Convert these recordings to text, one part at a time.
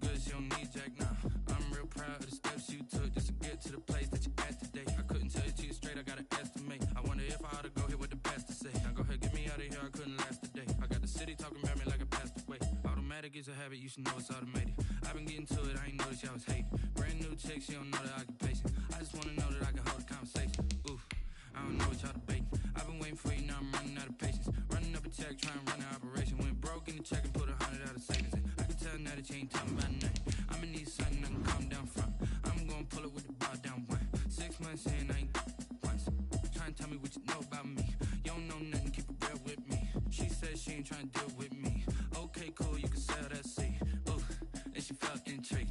good, she don't need Jack now. I'm real proud of the steps you took just to get to the place that you at today. I couldn't tell you to you straight, I gotta estimate. I wonder if I ought to go here with the best to say. Now go ahead, get me out of here, I couldn't last today. I got the city talking about me like I passed away. Automatic is a habit, you should know it's automated. I've been getting to it, I ain't noticed y'all was hating. Brand new chick, she don't know the occupation. I just wanna know that I can hold a conversation. Oof, I don't know what y'all debating. I've been waiting for you, now I'm running out of patience. Running up a check, trying to run an operation. Went broke in the check and put 100 out of savings in. I can tell now that you ain't talking about nothing. I'ma need something I can calm down from. I'm gonna pull it with the bar down one. 6 months in, I ain't once. Trying to tell me what you know about me. You don't know nothing, keep it real with me. She said she ain't trying to deal with me. Okay, cool, you can sell that seed. Ooh, and she felt intrigued.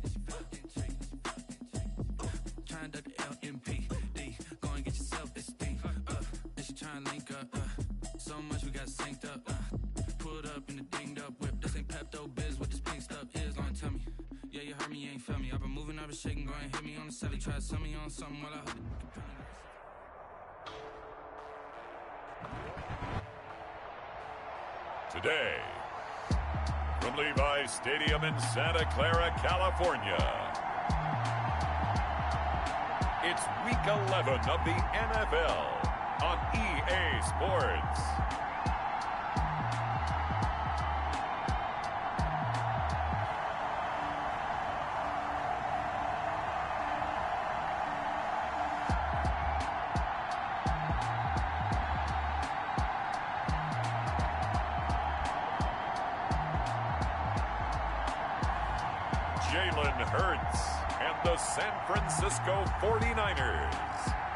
Trying to duck the LMPD. Go and get your self-esteem. And she trying to link up. So much we got synced up. Pulled up in the dinged up whip. This ain't Pepto-Biz, what this pink stuff is. Long tell me. Yeah, you heard me, you ain't felt me. I've been moving, I've been shaking. Go and hit me on the celly. Try to sell me on something while I hold it. Today, from Levi's Stadium in Santa Clara, California, it's Week 11 of the NFL on EA Sports. Jalen Hurts and the San Francisco 49ers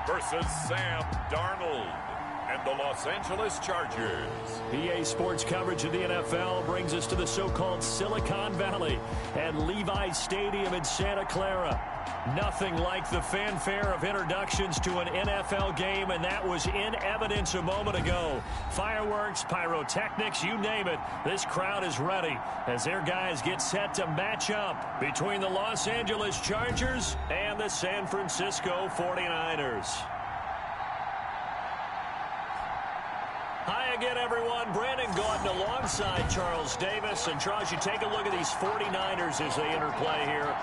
versus Sam Darnold and the Los Angeles Chargers. EA Sports coverage of the NFL brings us to the so-called Silicon Valley and Levi's Stadium in Santa Clara. Nothing like the fanfare of introductions to an NFL game, and that was in evidence a moment ago. Fireworks, pyrotechnics, you name it. This crowd is ready as their guys get set to match up between the Los Angeles Chargers and the San Francisco 49ers. Hi again, everyone. Brandon Gaudin alongside Charles Davis. And Charles, you take a look at these 49ers as they interplay here.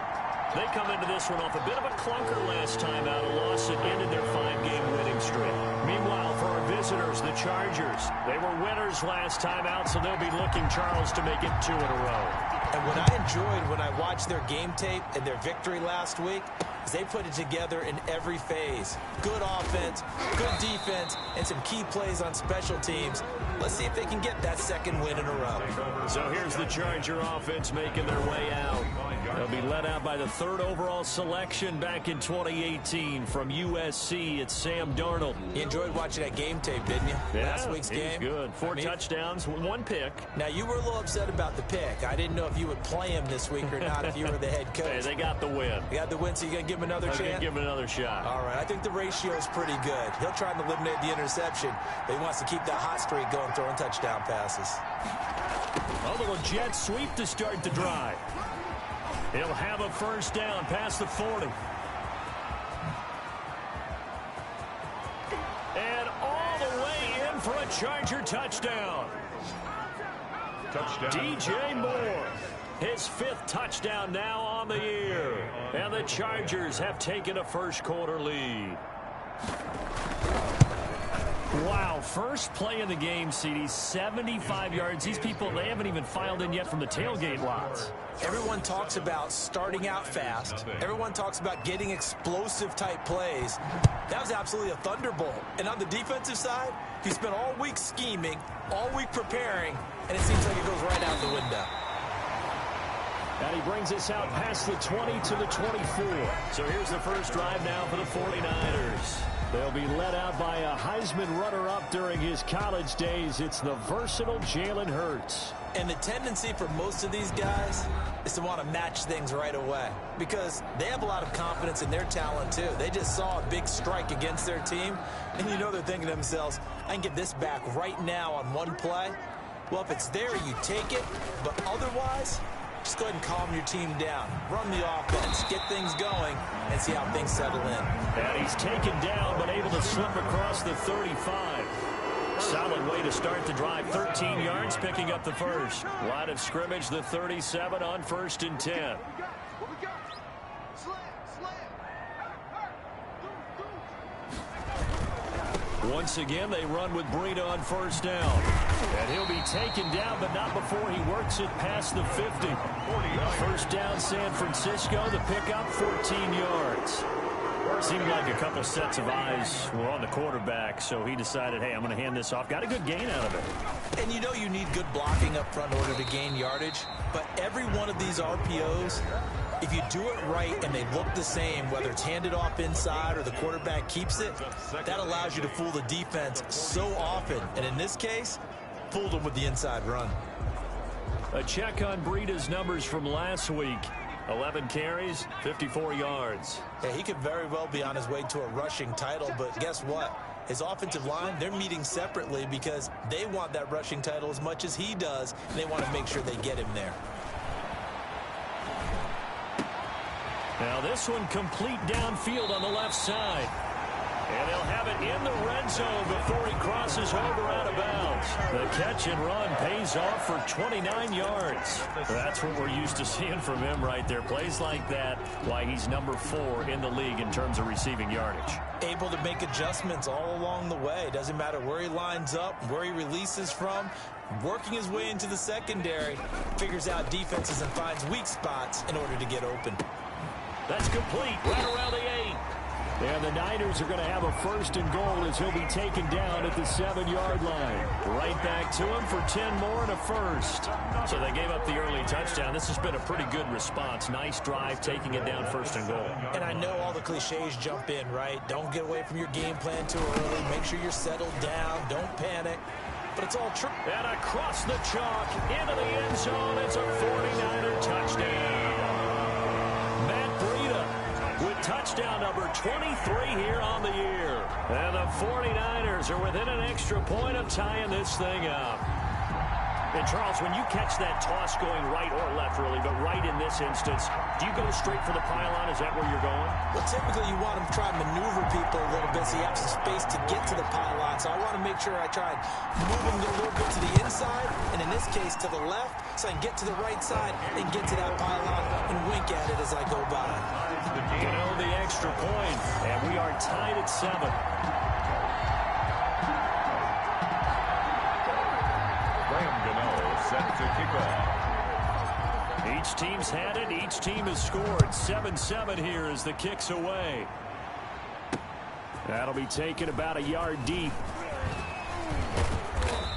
They come into this one off a bit of a clunker last time out, a loss that ended their 5-game winning streak. Meanwhile, for our visitors, the Chargers, they were winners last time out, so they'll be looking, Charles, to make it 2 in a row. And what I enjoyed when I watched their game tape and their victory last week is they put it together in every phase. Good offense, good defense, and some key plays on special teams. Let's see if they can get that second win in a row. So here's the Charger offense making their way out. They'll be led out by the 3rd overall selection back in 2018 from USC. It's Sam Darnold. You enjoyed watching that game tape, didn't you? Yeah, Last week's game. Good. 4 touchdowns, 1 pick. Now, you were a little upset about the pick. I didn't know if you would play him this week or not if you were the head coach. Hey, they got the win. You got the win, so you're going to give him another chance? I'm going to give him another shot. All right, I think the ratio is pretty good. He'll try and eliminate the interception, but he wants to keep that hot streak going, throwing touchdown passes. A little jet sweep to start the drive. He'll have a first down past the 40. And all the way in for a Charger touchdown. DJ Moore. His 5th touchdown now on the year. And the Chargers have taken a first-quarter lead. Wow, first play of the game, CD, 75 yards. These people, they haven't even filed in yet from the tailgate lots. Everyone talks about starting out fast. Everyone talks about getting explosive-type plays. That was absolutely a thunderbolt. And on the defensive side, he spent all week scheming, all week preparing, and it seems like it goes right out the window. And he brings us out past the 20 to the 24. So here's the first drive now for the 49ers. They'll be led out by a Heisman runner-up during his college days. It's the versatile Jalen Hurts. And the tendency for most of these guys is to want to match things right away because they have a lot of confidence in their talent, too. They just saw a big strike against their team, and you know they're thinking to themselves, I can get this back right now on one play. Well, if it's there, you take it, but otherwise, just go ahead and calm your team down. Run the offense, get things going, and see how things settle in. And he's taken down, but able to slip across the 35. Solid way to start the drive. 13 yards, picking up the first. Line of scrimmage, the 37 on 1st and 10. Once again, they run with Breida on 1st down. And he'll be taken down, but not before he works it past the 50. 1st down, San Francisco. The pickup, 14 yards. Seemed like a couple sets of eyes were on the quarterback, so he decided, hey, I'm going to hand this off. Got a good gain out of it. And you know you need good blocking up front in order to gain yardage, but every one of these RPOs, if you do it right and they look the same, whether it's handed off inside or the quarterback keeps it, that allows you to fool the defense so often. And in this case, fooled them with the inside run. A check on Breida's numbers from last week. 11 carries, 54 yards. Yeah, he could very well be on his way to a rushing title, but guess what? His offensive line, they're meeting separately because they want that rushing title as much as he does, and they want to make sure they get him there. Now this one complete downfield on the left side. And they'll have it in the red zone before he crosses over out of bounds. The catch and run pays off for 29 yards. That's what we're used to seeing from him right there. Plays like that, why he's number 4 in the league in terms of receiving yardage. Able to make adjustments all along the way. Doesn't matter where he lines up, where he releases from. Working his way into the secondary, figures out defenses and finds weak spots in order to get open. That's complete, right around the 8. And the Niners are going to have a 1st and goal as he'll be taken down at the 7-yard line. Right back to him for 10 more and a first. So they gave up the early touchdown. This has been a pretty good response. Nice drive, taking it down 1st and goal. And I know all the cliches jump in, right? Don't get away from your game plan too early. Make sure you're settled down. Don't panic. But it's all true. And across the chalk, into the end zone. It's a 49er touchdown. Touchdown number 23 here on the year. And the 49ers are within an extra point of tying this thing up. And, Charles, when you catch that toss going right or left, really, but right in this instance, do you go straight for the pylon? Is that where you're going? Well, typically you want to try and maneuver people a little bit so you have some space to get to the pylon. So I want to make sure I try and move them a little bit to the inside, and in this case to the left, so I can get to the right side and get to that pylon and wink at it as I go by. You know, the extra point, and we are tied at 7. Set to kick off. Each team's had it. Each team has scored. 7-7 here as the kick's away. That'll be taken about a yard deep.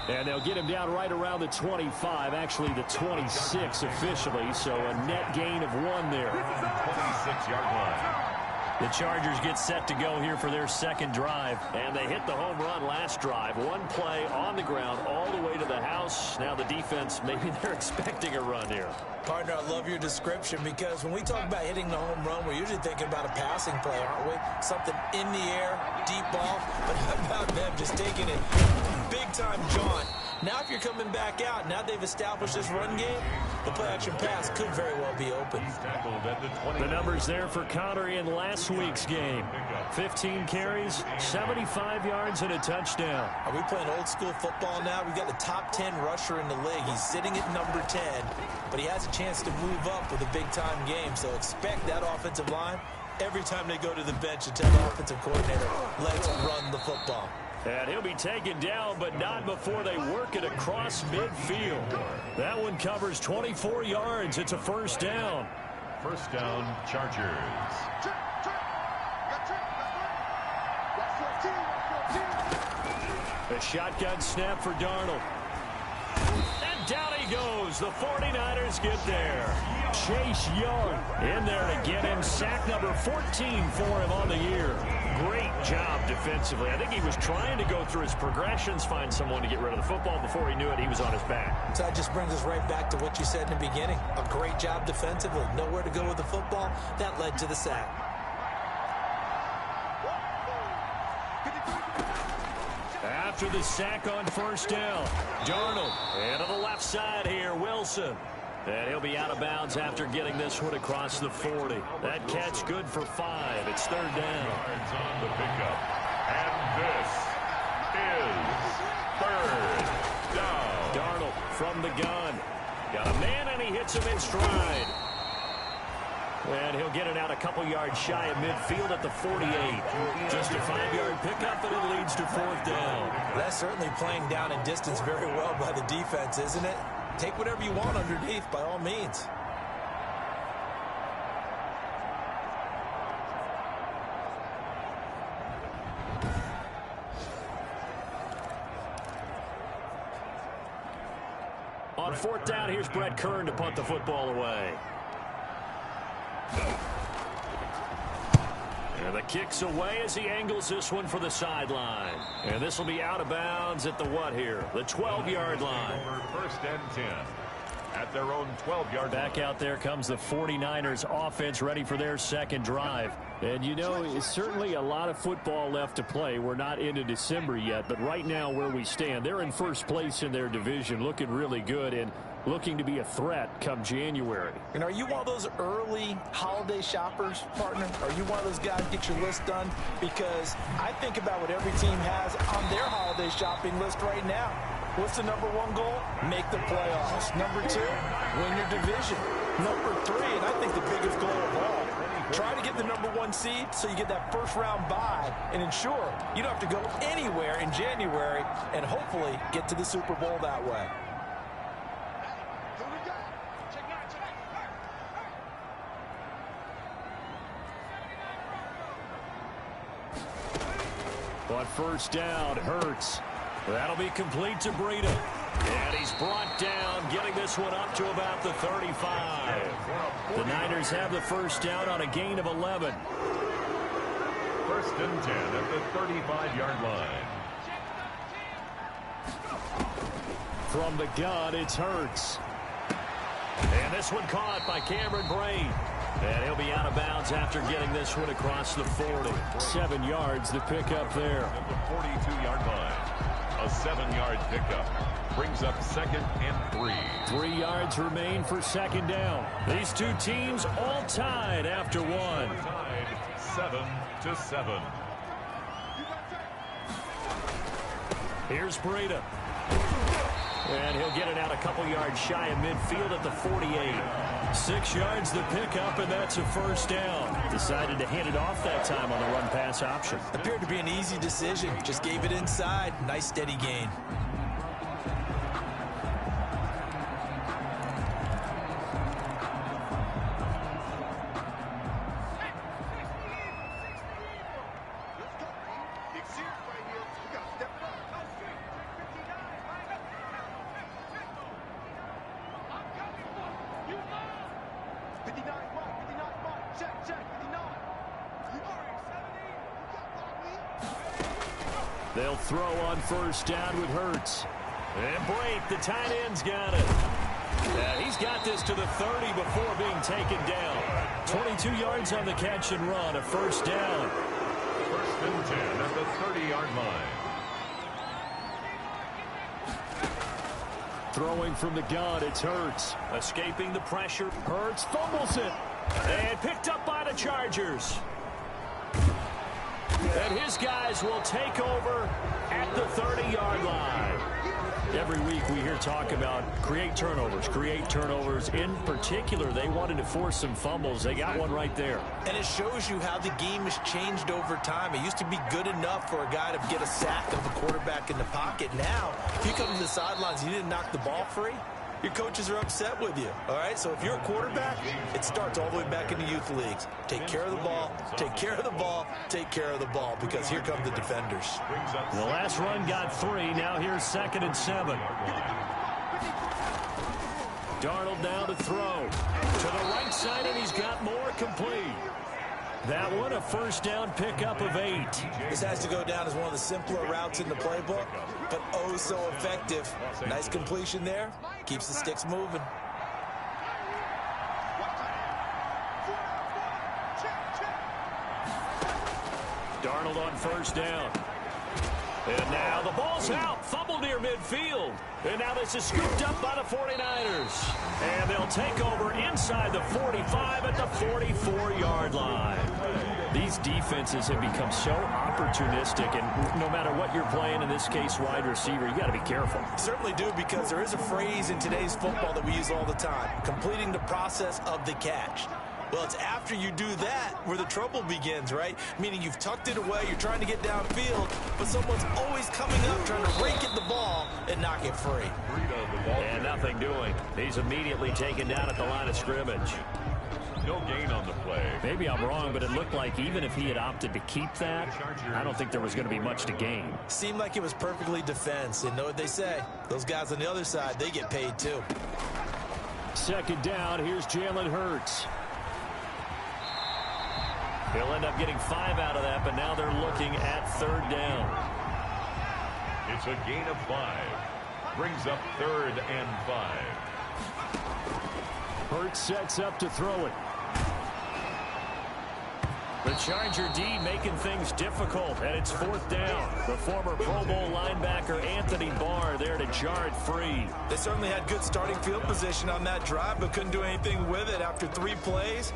And they'll get him down right around the 25, actually the 26 officially, so a net gain of 1 there. 26-yard line. The Chargers get set to go here for their second drive, and they hit the home run last drive. 1 play on the ground all the way to the house. Now the defense, maybe they're expecting a run here. Partner, I love your description because when we talk about hitting the home run, we're usually thinking about a passing play, aren't we? Something in the air, deep ball, but how about them just taking it big-time jaunt? Now if you're coming back out, now they've established this run game, the play-action pass could very well be open. The numbers there for Connery in last week's game. 15 carries, 75 yards, and a touchdown. Are we playing old-school football now? We've got the top 10 rusher in the league. He's sitting at number 10, but he has a chance to move up with a big-time game, so expect that offensive line every time they go to the bench to tell the offensive coordinator, let's run the football. And he'll be taken down, but not before they work it across midfield. That one covers 24 yards. It's a 1st down. 1st down, Chargers. A shotgun snap for Darnold. And down he goes. The 49ers get there. Chase Young in there to get him. Sack number 14 for him on the year. Great job defensively. I think he was trying to go through his progressions, find someone to get rid of the football. Before he knew it, he was on his back. So that just brings us right back to what you said in the beginning. A great job defensively. Nowhere to go with the football. That led to the sack. After the sack on 1st down, Darnold. And to the left side here, Wilson. And he'll be out of bounds after getting this one across the 40. That catch good for 5. It's 3rd down. Yards on the pickup. And this is third down. Darnold from the gun. Got a man, and he hits him in stride. And he'll get it out a couple yards shy of midfield at the 48. Just a 5-yard pickup, and it leads to 4th down. That's certainly playing down in distance very well by the defense, isn't it? Take whatever you want underneath, by all means. On 4th down, here's Brett Kern to punt the football away. And the kick's away as he angles this one for the sideline. And this will be out of bounds at the what here? The 12-yard line. First and 10 at their own 12-yard line. Back out there comes the 49ers offense ready for their second drive. And, you know, it's certainly a lot of football left to play. We're not into December yet, but right now where we stand, they're in first place in their division, looking really good and looking to be a threat come January. And are you one of those early holiday shoppers, partner? Are you one of those guys get your list done? Because I think about what every team has on their holiday shopping list right now. What's the number one goal? Make the playoffs. Number 2, win your division. Number 3, and I think the biggest goal of all, try to get the number 1 seed so you get that first round bye and ensure you don't have to go anywhere in January and hopefully get to the Super Bowl that way. On first down, Hurts. That'll be complete to Breida. And he's brought down, getting this one up to about the 35. The Niners have the first down on a gain of 11. First and 10 at the 35-yard line. From the gun, it's Hurts. And this one caught by Cameron Braid. And he'll be out of bounds after getting this one across the 40. 7 yards to pick up there. At the 42-yard line. A 7-yard pickup. Brings up 2nd and 3. 3 yards remain for second down. These two teams all tied after one. Tied 7-7. Here's Breida. And he'll get it out a couple yards shy of midfield at the 48. 6 yards to pick up, and that's a first down. Decided to hand it off that time on the run-pass option. Appeared to be an easy decision. Just gave it inside. Nice steady gain. They'll throw on first down with Hurts. And Blake, the tight end's got it. He's got this to the 30 before being taken down. 22 yards on the catch and run, a first down. First and 10 at the 30-yard line. Throwing from the gun, it's Hurts. Escaping the pressure. Hurts fumbles it. And picked up by the Chargers. And his guys will take over at the 30-yard line. Every week we hear talk about create turnovers. In particular, they wanted to force some fumbles. They got one right there. And it shows you how the game has changed over time. It used to be good enough for a guy to get a sack of a quarterback in the pocket. Now, if you come to the sidelines and you didn't knock the ball free, your coaches are upset with you, all right? So if you're a quarterback, it starts all the way back in the youth leagues. Take care of the ball, take care of the ball, take care of the ball, because here come the defenders. The last run got 3. Now here's 2nd and 7. Darnold down to throw. To the right side, and he's got more complete. That one, a first down pickup of 8. This has to go down as one of the simpler routes in the playbook, but oh so effective. Nice completion there. Keeps the sticks moving. Darnold on first down. And now the ball's out. Fumble near midfield. And now this is scooped up by the 49ers. And they'll take over inside the 45 at the 44-yard line. These defenses have become so opportunistic, and no matter what you're playing, in this case wide receiver, you got to be careful. You certainly do, because there is a phrase in today's football that we use all the time: completing the process of the catch. Well, it's after you do that where the trouble begins, right? Meaning you've tucked it away, you're trying to get downfield, but someone's always coming up trying to rake at the ball and knock it free. And nothing doing. He's immediately taken down at the line of scrimmage. No gain on the play. Maybe I'm wrong, but it looked like even if he had opted to keep that, I don't think there was going to be much to gain. Seemed like it was perfectly defense, and know what they say. Those guys on the other side, they get paid too. Second down, here's Jalen Hurts. He'll end up getting 5 out of that, but now they're looking at third down. It's a gain of 5. Brings up 3rd and 5. Hurts sets up to throw it. The Charger D making things difficult, and it's 4th down. The former Pro Bowl linebacker Anthony Barr there to jar it free. They certainly had good starting field position on that drive, but couldn't do anything with it after 3 plays.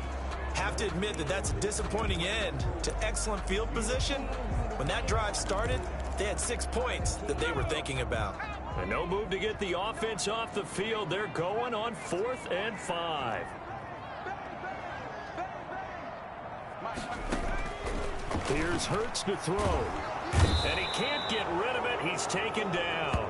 Have to admit that that's a disappointing end to excellent field position. When that drive started, they had 6 points that they were thinking about. And no move to get the offense off the field. They're going on 4th and 5. Here's Hurts to throw. And he can't get rid of it. He's taken down.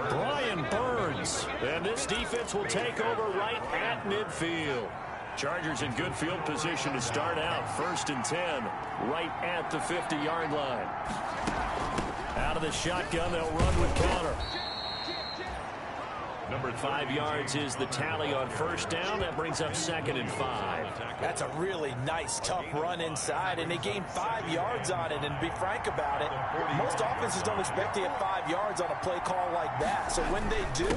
Brian Burns. And this defense will take over right at midfield. Chargers in good field position to start out. 1st and 10, right at the 50-yard line. Out of the shotgun, they'll run with Connor. Number 5 yards is the tally on 1st down. That brings up 2nd and 5. That's a really nice, tough run inside, and they gained 5 yards on it. And to be frank about it, most offenses don't expect to get 5 yards on a play call like that. So when they do,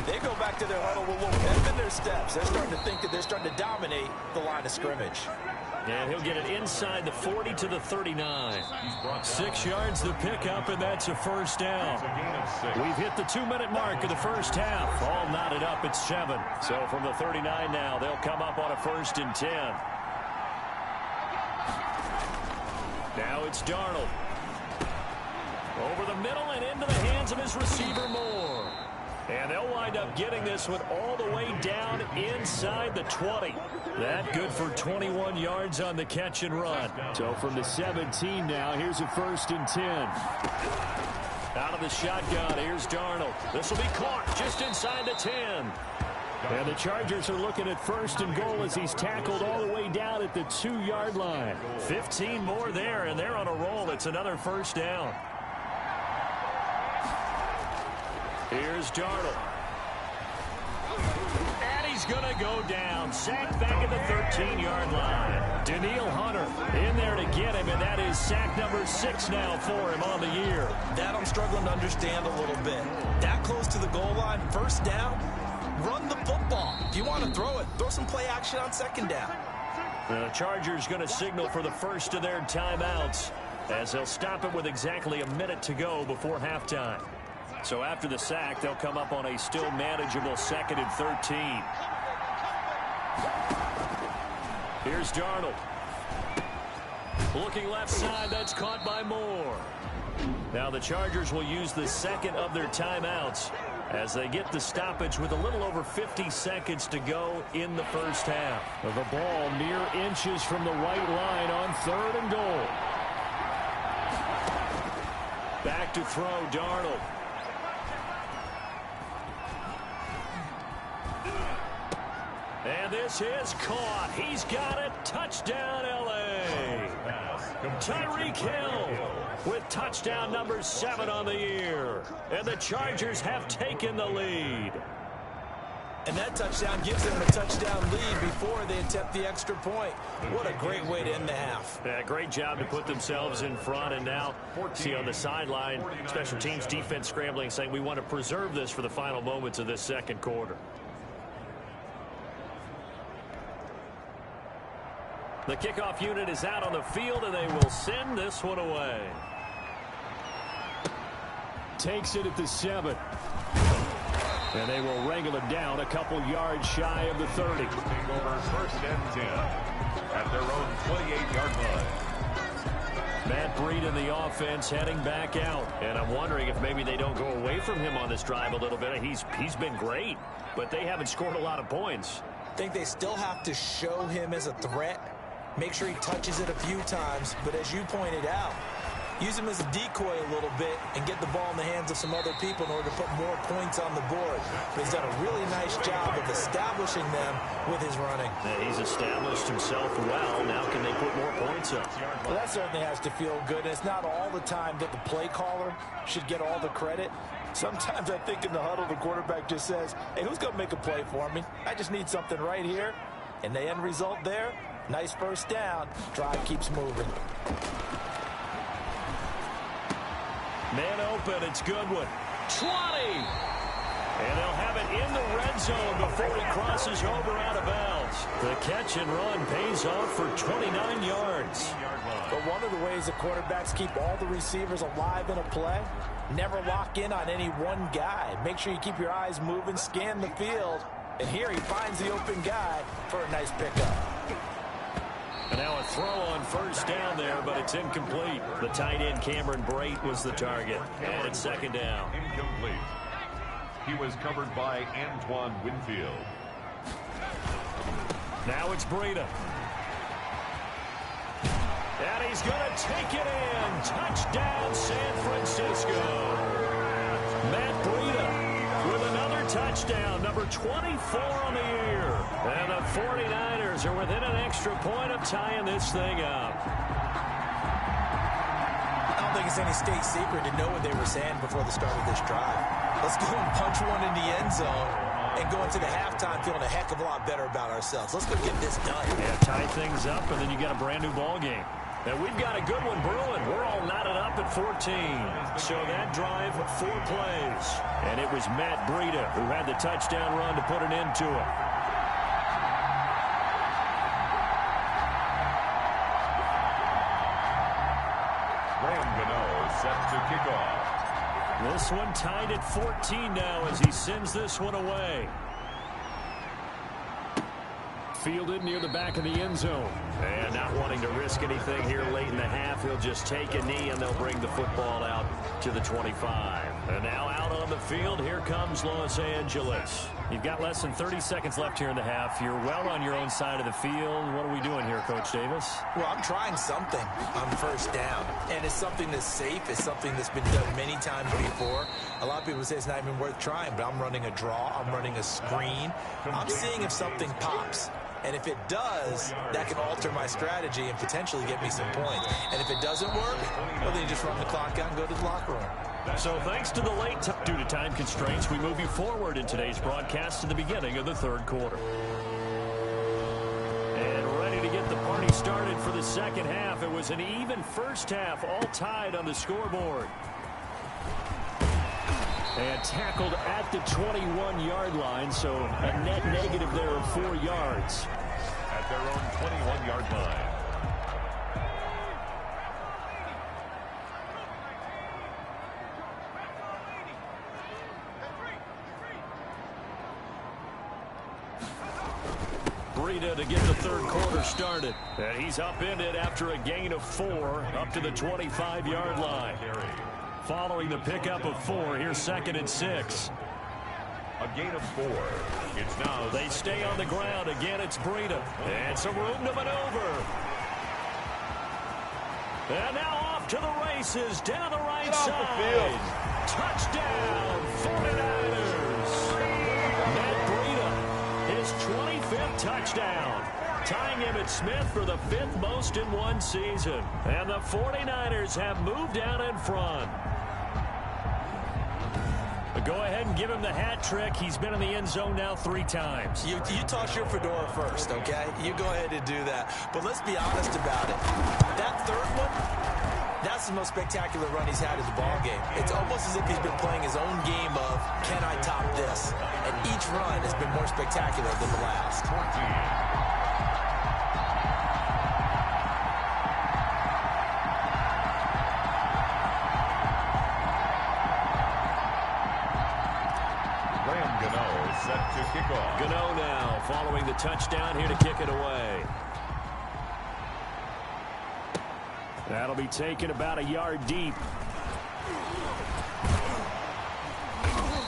they go back to their huddle with a little pep in their steps. They're starting to think that they're starting to dominate the line of scrimmage. And he'll get it inside the 40 to the 39. 6 yards the pickup, and that's a 1st down. We've hit the 2-minute mark of the first half. All knotted up at 7. So from the 39 now, they'll come up on a 1st and 10. Now it's Darnold. Over the middle and into the hands of his receiver Moore. And they'll wind up getting this one all the way down inside the 20. That good for 21 yards on the catch and run. So from the 17 now, here's a 1st and 10. Out of the shotgun, here's Darnold. This will be caught just inside the 10. And the Chargers are looking at 1st and goal as he's tackled all the way down at the 2-yard line. 15 more there, and they're on a roll. It's another 1st down. Here's Darnold. And he's going to go down. Sacked back at the 13-yard line. Danielle Hunter in there to get him, and that is sack number 6 now for him on the year. That I'm struggling to understand a little bit. That close to the goal line, 1st down, run the football. If you want to throw it, throw some play action on 2nd down. The Chargers going to signal for the first of their timeouts as they'll stop it with exactly a minute to go before halftime. So after the sack, they'll come up on a still manageable 2nd and 13. Here's Darnold. Looking left side, that's caught by Moore. Now the Chargers will use the 2nd of their timeouts as they get the stoppage with a little over 50 seconds to go in the first half. The ball mere inches from the white line on 3rd and goal. Back to throw, Darnold. And this is caught. He's got it. Touchdown, L.A. Tyreek Hill with touchdown number 7 on the year. And the Chargers have taken the lead. And that touchdown gives them a touchdown lead before they attempt the extra point. What a great way to end the half. Yeah, great job to put themselves in front. And now, see on the sideline, special teams defense scrambling, saying we want to preserve this for the final moments of this 2nd quarter. The kickoff unit is out on the field, and they will send this one away. Takes it at the 7. And they will wrangle it down a couple yards shy of the 30. Over 1st and 10 at their own 28-yard line. Matt Breida, the offense, heading back out. And I'm wondering if maybe they don't go away from him on this drive a little bit. He's been great, but they haven't scored a lot of points. I think they still have to show him as a threat. Make sure he touches it a few times. But as you pointed out, use him as a decoy a little bit and get the ball in the hands of some other people in order to put more points on the board. But he's done a really nice job of establishing them with his running. Yeah, he's established himself well. Now can they put more points up? Well, that certainly has to feel good. And it's not all the time that the play caller should get all the credit. Sometimes I think in the huddle, the quarterback just says, hey, who's going to make a play for me? I just need something right here. And the end result there, nice first down. Drive keeps moving. Man open, it's Goodwin. 20! And they'll have it in the red zone before he crosses over out of bounds. The catch and run pays off for 29 yards. But one of the ways the quarterbacks keep all the receivers alive in a play, never lock in on any one guy. Make sure you keep your eyes moving, scan the field. And here he finds the open guy for a nice pickup. And now a throw on first down there, but it's incomplete. The tight end, Cameron Brate, was the target. And it's second down. Incomplete. He was covered by Antoine Winfield. Now it's Breida. And he's going to take it in. Touchdown, San Francisco. Matt Breida with another touchdown, number 24 on the year. And the 49ers are within an extra point of tying this thing up. I don't think it's any state secret to know what they were saying before the start of this drive. Let's go and punch one in the end zone and go into the halftime feeling a heck of a lot better about ourselves. Let's go get this done. Yeah, tie things up, and then you got a brand-new ball game. And we've got a good one brewing. We're all knotted up at 14. So that drive, 4 plays. And it was Matt Breida who had the touchdown run to put an end to it. Set to kick off. This one tied at 14 now as he sends this one away. Fielded near the back of the end zone. And not wanting to risk anything here late in the half, he'll just take a knee and they'll bring the football out to the 25. And now out on the field, here comes Los Angeles. You've got less than 30 seconds left here in the half. You're well on your own side of the field. What are we doing here, Coach Davis? Well, I'm trying something on first down. And it's something that's safe. It's something that's been done many times before. A lot of people say it's not even worth trying, but I'm running a draw. I'm running a screen. I'm seeing if something pops. And if it does, that can alter my strategy and potentially get me some points. And if it doesn't work, well, then you just run the clock out and go to the locker room. So thanks to the late due to time constraints, we move you forward in today's broadcast to the beginning of the third quarter. And ready to get the party started for the second half. It was an even first half, all tied on the scoreboard. And tackled at the 21-yard line, so a net negative there of 4 yards. At their own 21-yard line. Breida to get the third quarter started. And he's upended after a gain of 4 up to the 25-yard line. Following the pickup of 4, here's 2nd and 6. A gain of 4. It's now. They stay on the ground. Again, it's Breida. And some room to maneuver. And now off to the races down the right side. Touchdown, 49ers. Matt Breida, his 25th touchdown. Tying Emmitt Smith for the 5th most in one season. And the 49ers have moved out in front. Go ahead and give him the hat trick. He's been in the end zone now 3 times. You toss your fedora first, okay? You go ahead and do that. But let's be honest about it. That third one, that's the most spectacular run he's had in the ballgame. It's almost as if he's been playing his own game of, can I top this? And each run has been more spectacular than the last. 14. Set to kick off. Gano now following the touchdown here to kick it away. That'll be taken about a yard deep.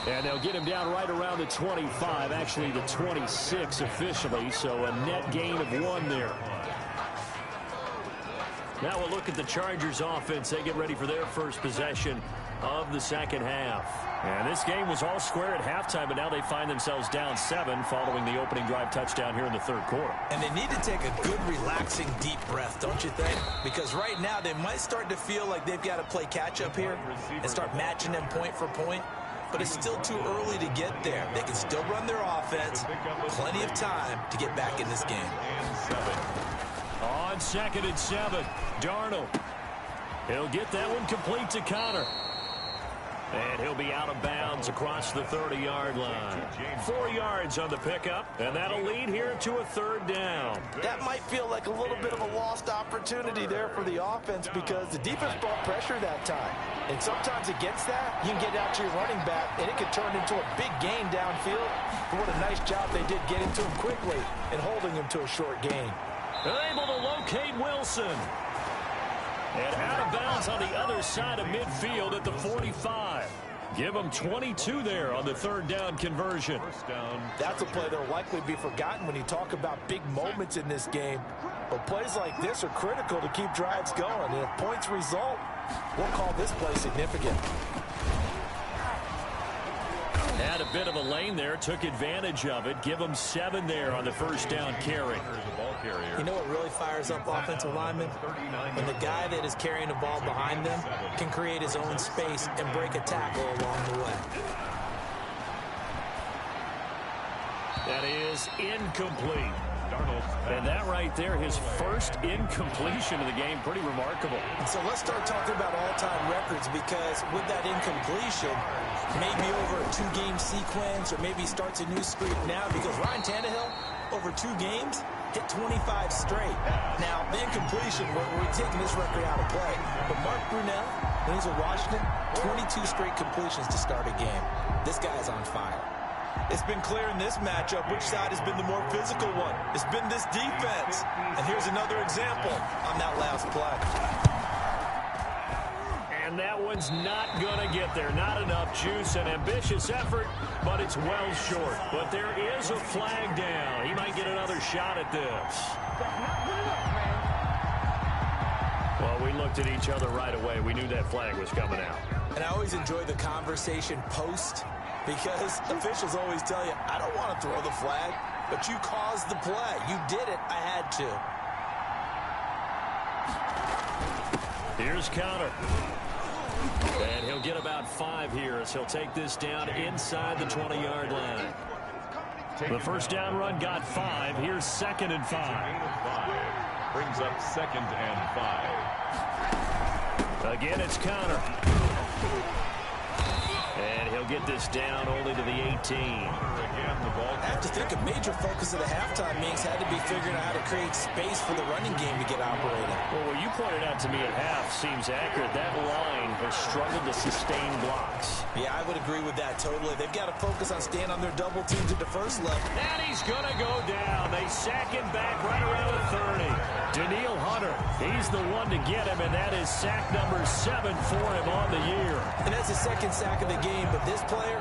And they'll get him down right around the 25, actually the 26 officially, so a net gain of 1 there. Now we'll look at the Chargers offense. They get ready for their first possession of the second half. And this game was all square at halftime, but now they find themselves down 7 following the opening drive touchdown here in the third quarter. And they need to take a good, relaxing, deep breath, don't you think? Because right now they might start to feel like they've got to play catch-up here and start matching them point for point. But it's still too early to get there. They can still run their offense. Plenty of time to get back in this game. On 2nd and 7, Darnold. He'll get that one complete to Connor. And he'll be out of bounds across the 30-yard line. 4 yards on the pickup, and that'll lead here to a 3rd down. That might feel like a little bit of a lost opportunity there for the offense because the defense brought pressure that time. And sometimes against that, you can get out to your running back, and it can turn into a big gain downfield. But what a nice job they did getting to him quickly and holding him to a short gain. Able to locate Wilson. And out of bounds on the other side of midfield at the 45. Give them 22 there on the 3rd down conversion. That's a play that'll likely be forgotten when you talk about big moments in this game. But plays like this are critical to keep drives going. And if points result, we'll call this play significant. Had a bit of a lane there, took advantage of it. Give them 7 there on the 1st down carry. You know what really fires up offensive linemen? When the guy that is carrying the ball behind them can create his own space and break a tackle along the way. That is incomplete. And that right there, his first incompletion of the game, pretty remarkable. So let's start talking about all-time records, because with that incompletion, maybe over a 2-game sequence, or maybe starts a new streak now, because Ryan Tannehill, over 2 games, hit 25 straight. Now, the incompletion, we're taking this record out of play. But Mark Brunell, when he's with Washington, 22 straight completions to start a game. This guy's on fire. It's been clear in this matchup which side has been the more physical one. It's been this defense. And here's another example on that last play. And that one's not going to get there. Not enough juice. An ambitious effort, but it's well short. But there is a flag down. He might get another shot at this. Well, we looked at each other right away. We knew that flag was coming out. And I always enjoy the conversation post, because officials always tell you, I don't want to throw the flag, but you caused the play. You did it. I had to. Here's Connor. And he'll get about 5 here as he'll take this down inside the 20-yard line. The 1st down run got 5. Here's 2nd and 5. Brings up 2nd and 5. Again, it's Connor. And he'll get this down only to the 18. I have to think a major focus of the halftime meetings had to be figuring out how to create space for the running game to get operating. Well, what you pointed out to me at half seems accurate. That line has struggled to sustain blocks. Yeah, I would agree with that totally. They've got to focus on staying on their double teams at the first level. And he's going to go down. They sack him back right around the 30. Daniil Hunter, he's the one to get him, and that is sack number 7 for him on the year. And that's the 2nd sack of the game, but this player,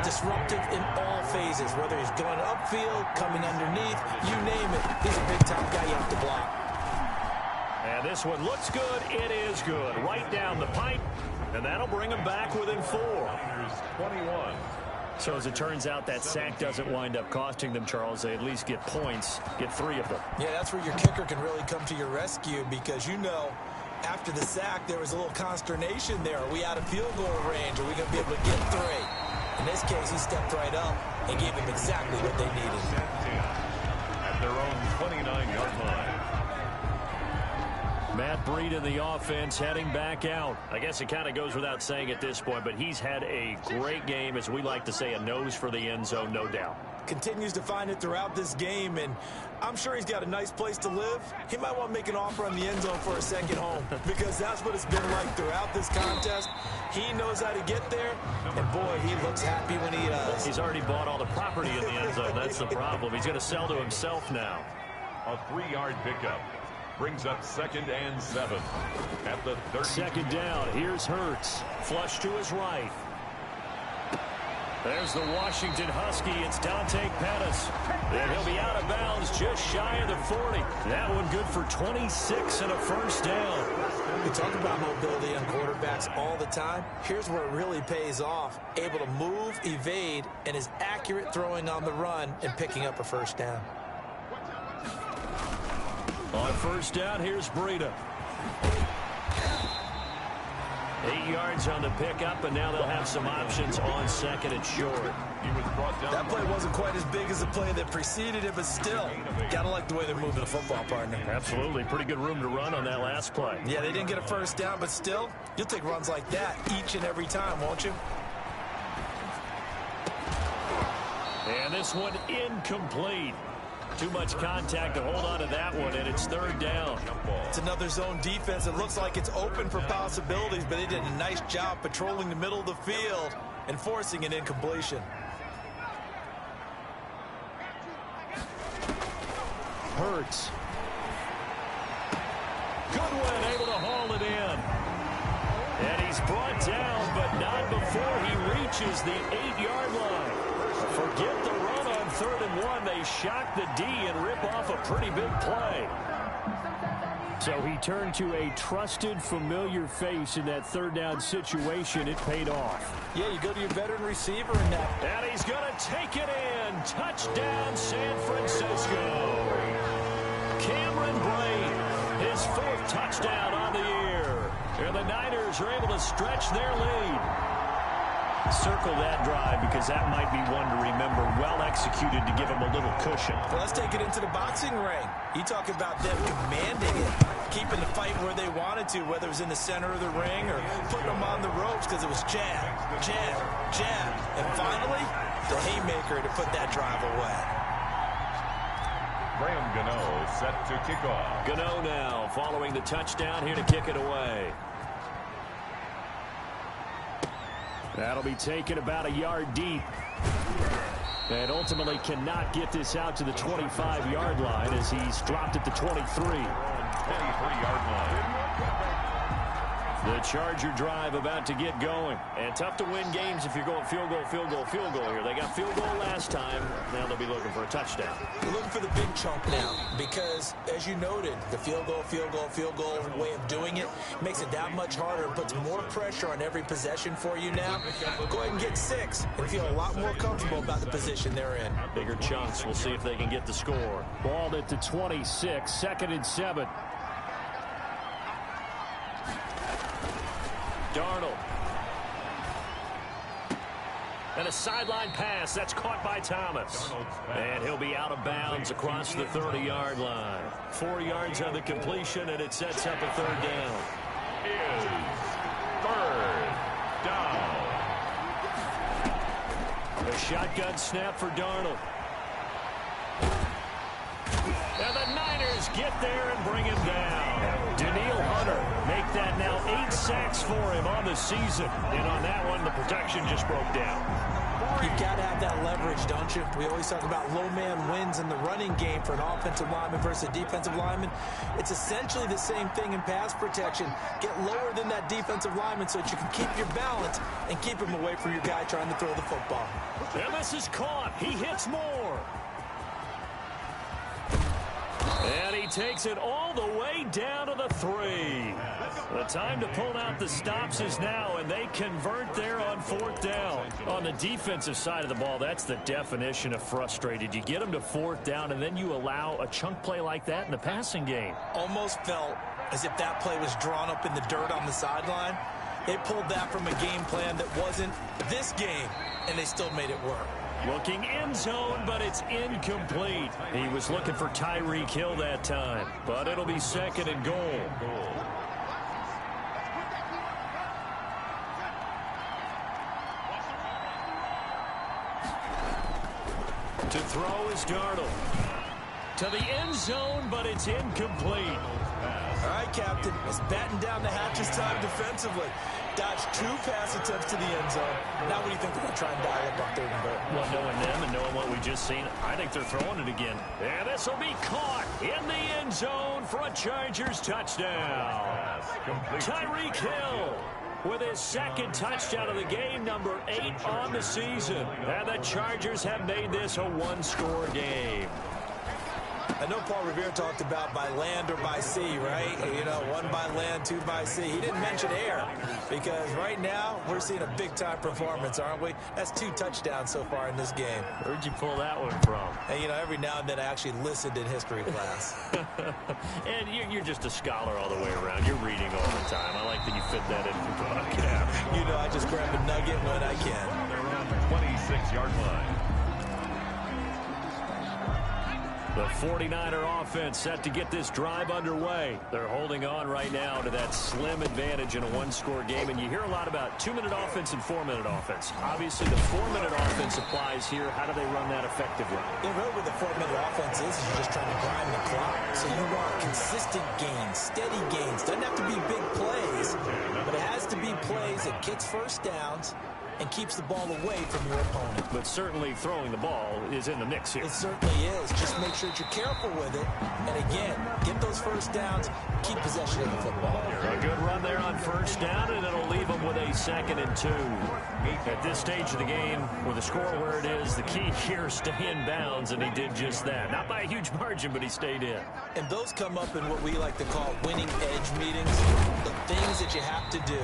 disruptive in all phases, whether he's going upfield, coming underneath, you name it. He's a big-time guy you have to block. And this one looks good. It is good. Right down the pipe, and that'll bring him back within 4. 21. So as it turns out, that sack doesn't wind up costing them, Charles. They at least get points, get 3 of them. Yeah, that's where your kicker can really come to your rescue, because you know, after the sack, there was a little consternation there. Are we out of field goal range? Are we going to be able to get 3? In this case, he stepped right up and gave them exactly what they needed. At their own 29-yard line. Matt Breed in the offense heading back out. I guess it kind of goes without saying at this point, but he's had a great game, as we like to say, a nose for the end zone, no doubt. Continues to find it throughout this game, and I'm sure he's got a nice place to live. He might want to make an offer on the end zone for a second home, because that's what it's been like throughout this contest. He knows how to get there, and boy, he looks happy when he does. He's already bought all the property in the end zone. That's the problem. He's going to sell to himself now. A 3-yard pickup. brings up 2nd and 7 at the 30. Second down. Here's Hurts. Flush to his right. There's the Washington Husky. It's Dante Pettis. And he'll be out of bounds just shy of the 40. That one good for 26 and a first down. We talk about mobility on quarterbacks all the time. Here's where it really pays off. Able to move, evade, and is accurate throwing on the run and picking up a first down. On first down, here's Breida. 8 yards on the pickup, and now they'll have some options on 2nd and short. He was brought down. That play wasn't quite as big as the play that preceded it, but still, gotta like the way they're moving the football, partner. Absolutely. Pretty good room to run on that last play. Yeah, they didn't get a first down, but still, you'll take runs like that each and every time, won't you? And this one incomplete. Too much contact to hold on to that one, and it's 3rd down. It's another zone defense. It looks like it's open for possibilities, but they did a nice job patrolling the middle of the field and forcing an incompletion. Hurts. Goodwin able to haul it in. And he's brought down, but not before he reaches the 8-yard line. Forget the run on 3rd and 1. They shock the D and rip off a pretty big play. So he turned to a trusted, familiar face in that 3rd down situation. It paid off. Yeah, you go to your veteran receiver in that. And he's going to take it in. Touchdown, San Francisco. Cameron Brate, his 4th touchdown on the year. And the Niners are able to stretch their lead. Circle that drive because that might be one to remember. Well executed to give him a little cushion. Well, let's take it into the boxing ring. You talk about them commanding it, keeping the fight where they wanted to, whether it was in the center of the ring or putting them on the ropes because it was jab, jab, jab. And finally, the haymaker to put that drive away. Graham Gano set to kick off. Gano now following the touchdown here to kick it away. That'll be taken about a yard deep. And ultimately cannot get this out to the 25-yard line as he's dropped at the 23. 23-yard line. The Charger drive about to get going. And tough to win games if you're going field goal, field goal, field goal here. They got field goal last time. Now they'll be looking for a touchdown. You're looking for the big chunk now because, as you noted, the field goal, field goal, field goal way of doing it makes it that much harder and puts more pressure on every possession for you now. Go ahead and get 6 and feel a lot more comfortable about the position they're in. Bigger chunks. We'll see if they can get the score. Balled at the 26, 2nd and 7. Darnold. And a sideline pass. That's caught by Thomas. And he'll be out of bounds across the 30-yard line. 4 yards on the completion, and it sets up a 3rd down. Is 3rd down. A shotgun snap for Darnold. And the Niners get there and bring him down. Daniil Hunter make that now 8 sacks for him on the season. And on that one, the protection just broke down. You've got to have that leverage, don't you? We always talk about low man wins in the running game for an offensive lineman versus a defensive lineman. It's essentially the same thing in pass protection. Get lower than that defensive lineman so that you can keep your balance and keep him away from your guy trying to throw the football. And this is caught. He hits more. And he takes it all the way down to the 3. The time to pull out the stops is now, and they convert there on 4th down. On the defensive side of the ball, that's the definition of frustrated. You get them to 4th down, and then you allow a chunk play like that in the passing game. Almost felt as if that play was drawn up in the dirt on the sideline. They pulled that from a game plan that wasn't this game, and they still made it work. Looking end zone, but it's incomplete. He was looking for Tyreek Hill that time, but it'll be 2nd and goal. To throw is Darnold. To the end zone, but it's incomplete. All right, Captain. It's batten down the hatches time defensively. dodged 2 pass attempts to the end zone. Now what do you think they're going to try and dial up on 3rd and goal? Well, knowing them and knowing what we just seen, I think they're throwing it again. And this will be caught in the end zone for a Chargers touchdown. Tyreek Hill with his 2nd touchdown of the game, number 8 on the season. And the Chargers have made this a 1-score game. I know Paul Revere talked about by land or by sea, right? You know, 1 by land, 2 by sea. He didn't mention air because right now we're seeing a big-time performance, aren't we? That's 2 touchdowns so far in this game. Where'd you pull that one from? And, you know, every now and then I actually listened in history class. And you're just a scholar all the way around. You're reading all the time. I like that you fit that in for broadcast. You know, I just grab a nugget when I can. They're on the 26-yard line. The 49er offense set to get this drive underway. They're holding on right now to that slim advantage in a 1-score game. And you hear a lot about 2-minute offense and 4-minute offense. Obviously, the 4-minute offense applies here. How do they run that effectively? Yeah, really what the 4-minute offense is you're just trying to grind the clock. So you want consistent gains, steady gains. Doesn't have to be big plays, but it has to be plays that gets first downs and keeps the ball away from your opponent. But certainly throwing the ball is in the mix here. It certainly is. Just make sure that you're careful with it. And again, get those first downs, keep possession of the football. A good run there on first down, and it'll leave them with a 2nd and 2. At this stage of the game, with the score where it is, the key here is stay in bounds, and he did just that. Not by a huge margin, but he stayed in. And those come up in what we like to call winning edge meetings. The things that you have to do.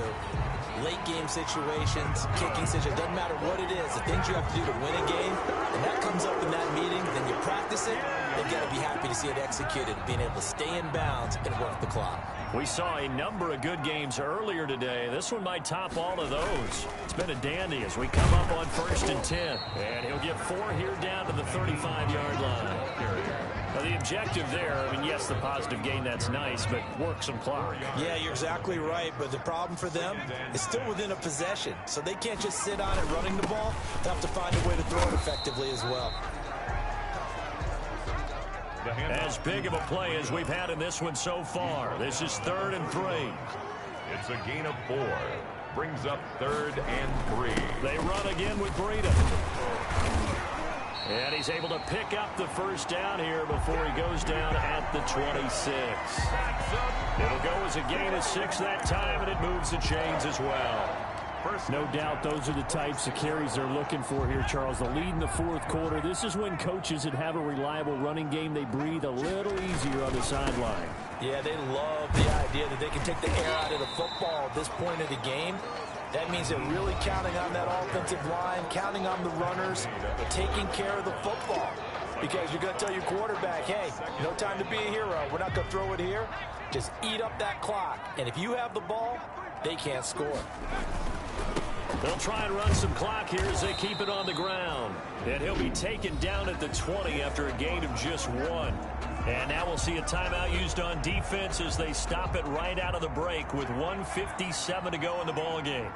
Late game situations, kicking situations, doesn't matter what it is, the things you have to do to win a game, and that comes up in that meeting, then you practice it, they've got to be happy to see it executed, being able to stay in bounds and work the clock. We saw a number of good games earlier today. This one might top all of those. It's been a dandy as we come up on 1st and 10. And he'll get 4 here down to the 35-yard line. Now, the objective there, I mean, yes, the positive gain, that's nice, but work some clock. Yeah, you're exactly right, but the problem for them is still within a possession. So they can't just sit on it running the ball. They have to find a way to throw it effectively as well. As big of a play as we've had in this one so far. This is 3rd and 3. It's a gain of 4. Brings up 3rd and 3. They run again with Breida. And he's able to pick up the first down here before he goes down at the 26. It'll go as a gain of 6 that time, and it moves the chains as well. No doubt those are the types of carries they're looking for here, Charles. The lead in the 4th quarter. This is when coaches that have a reliable running game, they breathe a little easier on the sideline. Yeah, they love the idea that they can take the air out of the football at this point of the game. That means they're really counting on that offensive line, counting on the runners, taking care of the football. Because you're going to tell your quarterback, hey, no time to be a hero. We're not going to throw it here. Just eat up that clock. And if you have the ball, they can't score. They'll try and run some clock here as they keep it on the ground. And he'll be taken down at the 20 after a gain of just 1. And now we'll see a timeout used on defense as they stop it right out of the break with 1:57 to go in the ball game.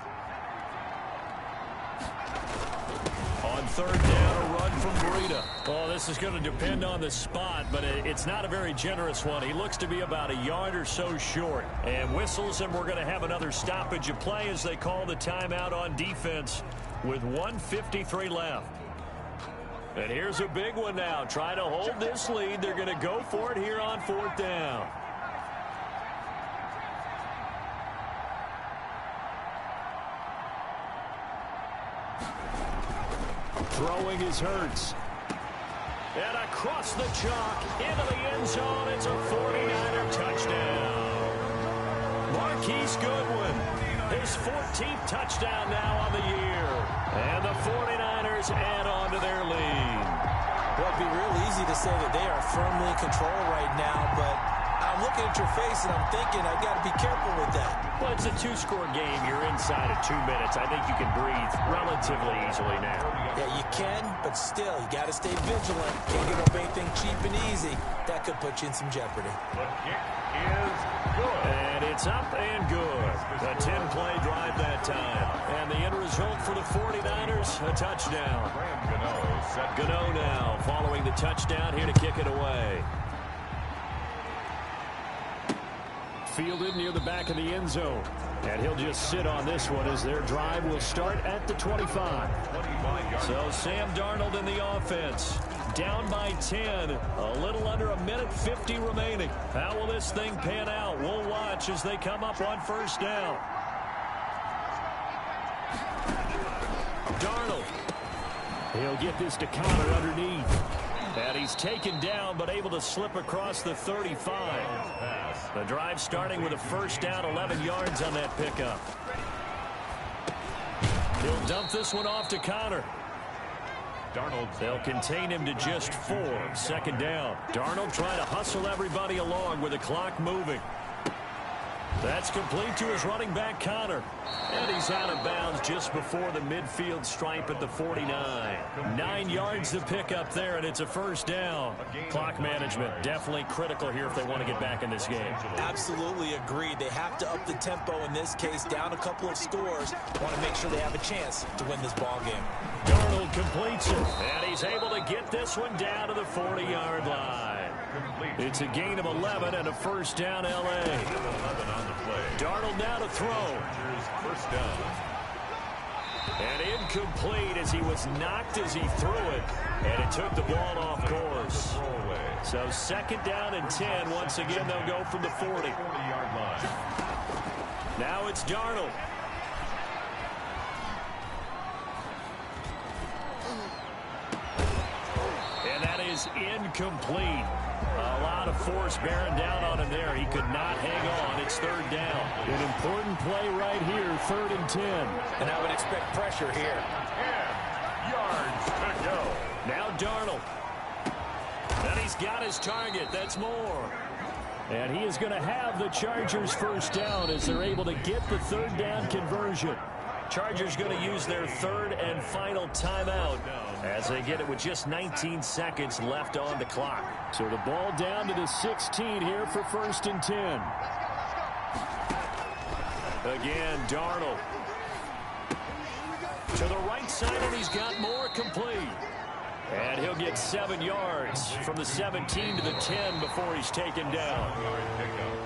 On 3rd down, a run from Breida. Oh, this is going to depend on the spot, but it's not a very generous one. He looks to be about a yard or so short. And whistles, and we're going to have another stoppage of play as they call the timeout on defense with 1:53 left. And here's a big one now. Trying to hold this lead. They're going to go for it here on 4th down. Throwing is Hurts. And across the chalk into the end zone. It's a 49er touchdown. Marquise Goodwin, his 14th touchdown now on the year. And the 49ers add on to their lead. Well, it'd be real easy to say that they are firmly in control right now, but I'm looking at your face and I'm thinking I've got to be careful with that. Well, it's a 2-score game. You're inside of 2 minutes. I think you can breathe relatively easily now. Yeah, you can, but still, you got to stay vigilant. Can't give up anything cheap and easy. That could put you in some jeopardy. The kick is good. And it's up and good. A 10-play drive that time. And the end result for the 49ers, a touchdown. Gano now following the touchdown here to kick it away. fielded near the back of the end zone. And he'll just sit on this one as their drive will start at the 25. So Sam Darnold in the offense. Down by 10. A little under a minute 50 remaining. How will this thing pan out? We'll watch as they come up on first down. Darnold. He'll get this to Connor underneath. And he's taken down but able to slip across the 35. The drive starting with a first down, 11 yards on that pickup. He'll dump this one off to Connor. They'll contain him to just 4. Second down. Darnold trying to hustle everybody along with the clock moving. That's complete to his running back, Connor. And he's out of bounds just before the midfield stripe at the 49. 9 yards to pick up there, and it's a first down. Clock management definitely critical here if they want to get back in this game. Absolutely agreed. They have to up the tempo in this case, down a couple of scores. Want to make sure they have a chance to win this ball game. Darnold completes it, and he's able to get this one down to the 40-yard line. It's a gain of 11 and a first down, L.A. Darnold now to throw. First down. And incomplete as he was knocked as he threw it, and it took the ball off course. So second down and 10. Once again, they'll go from the 40. 40-yard line. Now it's Darnold. And that is incomplete. A lot of force bearing down on him there. He could not hang on. It's third down. An important play right here, 3rd and 10. And I would expect pressure here. 10 yards to go. Now Darnold. And he's got his target. That's more. And he is going to have the Chargers first down as they're able to get the third down conversion. Chargers going to use their third and final timeout as they get it with just 19 seconds left on the clock. So the ball down to the 16 here for 1st and 10. Again, Darnold. To the right side, and he's got more complete. And he'll get 7 yards from the 17 to the 10 before he's taken down.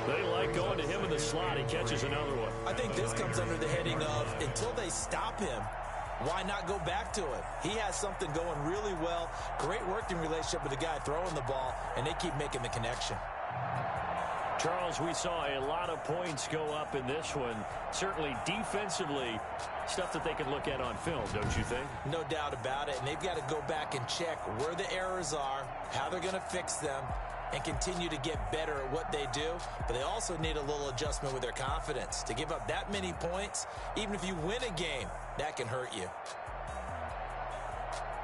They like going to him in the slot. He catches another one. I think this comes under the heading of until they stop him, why not go back to it? He has something going really well. Great working relationship with the guy throwing the ball, and they keep making the connection. Charles, we saw a lot of points go up in this one. Certainly defensively, stuff that they can look at on film, don't you think? No doubt about it, and they've got to go back and check where the errors are, how they're going to fix them, and continue to get better at what they do. But they also need a little adjustment with their confidence. To give up that many points, even if you win a game, that can hurt you.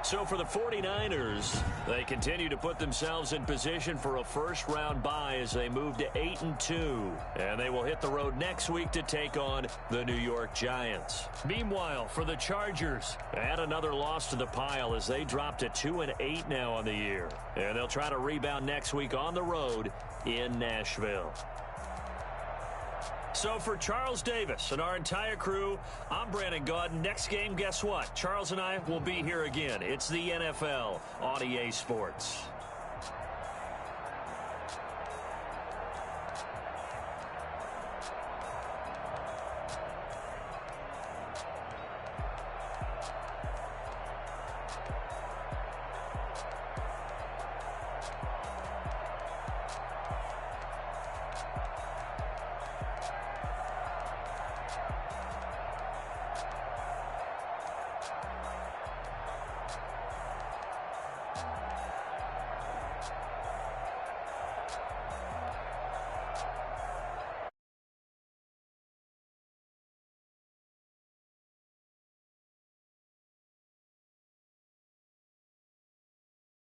So for the 49ers, they continue to put themselves in position for a first-round bye as they move to 8-2. And they will hit the road next week to take on the New York Giants. Meanwhile, for the Chargers, add another loss to the pile as they drop to 2-8 now on the year. And they'll try to rebound next week on the road in Nashville. So for Charles Davis and our entire crew, I'm Brandon Gaudin. Next game, guess what? Charles and I will be here again. It's the NFL on EA Sports.